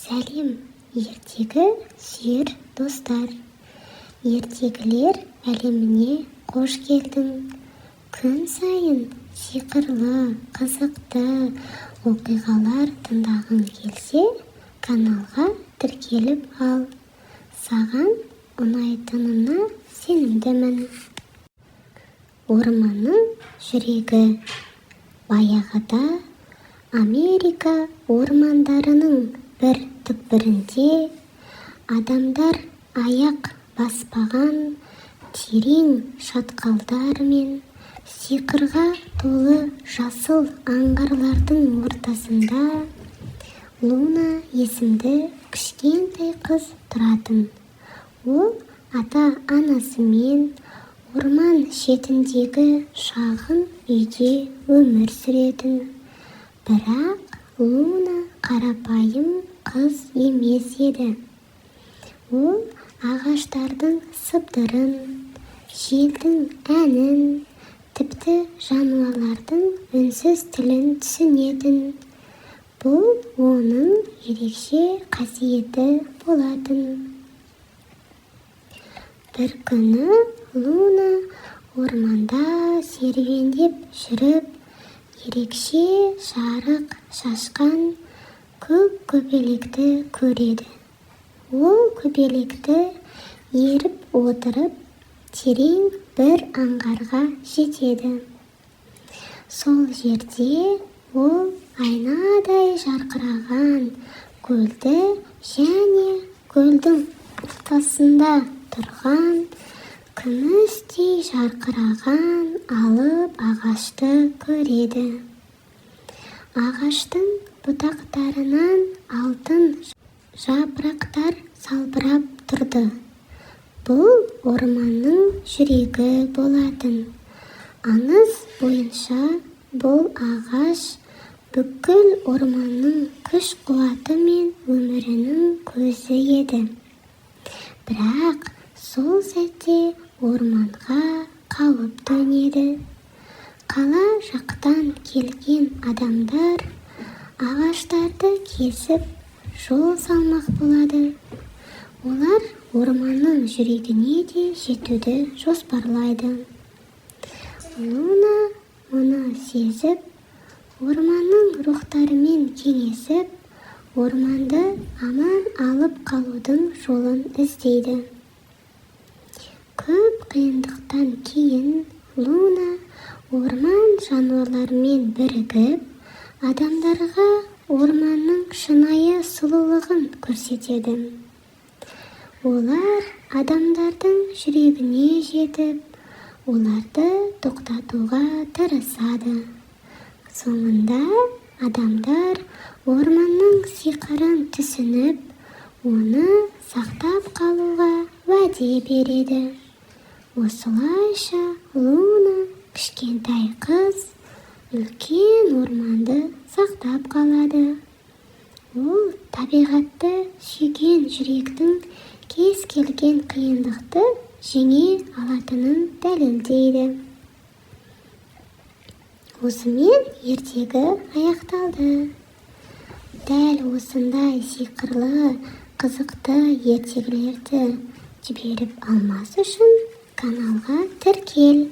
Сәлем, ертегі сүйер достар. Ертегілер әлеміне қош келдің. Күн сайын сиқырлы, қызықты оқиғалар тыңдағың келсе, каналға тіркеліп ал. Саған ұнайтынына сенімдімін. Орманның жүрегі. Баяғыда Америка ормандарының бір түкпірінде адамдар аяқ баспаған терең шатқалдар мен сиқырға толы жасыл аңғарлардың ортасында Луна есімді кішкентай қыз тұратын. Ол ата-анасымен орман шетіндегі шағын үйде өмір сүретін. Бірақ Луна қарапайым қыз емес еді. Ол ағаштардың сыбдырын, желдің әнін, тіпті жануарлардың үнсіз тілін түсінетін. Бұл оның ерекше қасиеті болатын. Бір күні Луна орманда серуендеп жүріп, ерекше жарық шашқан көк көбелекті көреді. Ол көбелекті еріп отырып, терең бір аңғарға жетеді. Сол жерде ол айнадай жарқыраған көлді және көлдің ортасында тұрған күмістей жарқыраған алып ағашты көреді. Ағаштың бұтақтарынан алтын жапырақтар салбырап тұрды. Бұл орманның жүрегі болатын. Аңыз бойынша бұл ағаш бүкіл орманның күш-қуаты мен өмірінің көзі еді. Бірақ сол сәтте орманға қауіп төнеді. Қала жақтан келген адамдар ағаштарды кесіп жол салмақ болады. Олар орманның жүрегіне де жетуді жоспарлайды. Луна оны сезіп, орманның рухтарымен кеңесіп, орманды аман алып қалудың жолын іздейді. Көп қиындықтан кейін Луна орман жануарларымен бірігіп, адамдарға орманның шынайы сұлулығын көрсетеді. Олар адамдардың жүрегіне жетіп, оларды тоқтатуға тырысады. Соңында адамдар орманның сиқырын түсініп, оны сақтап қалуға уәде береді. Осылайша Луна, кішкентай қыз, үлкен орманды сақтап қалады. Ол табиғатты сүйген жүректің кез келген қиындықты жеңе алатынын дәлелдейді. Осымен ертегі аяқталды. Дәл осындай сиқырлы, қызықты ертегілерді жіберіп алмас үшін каналға тіркел.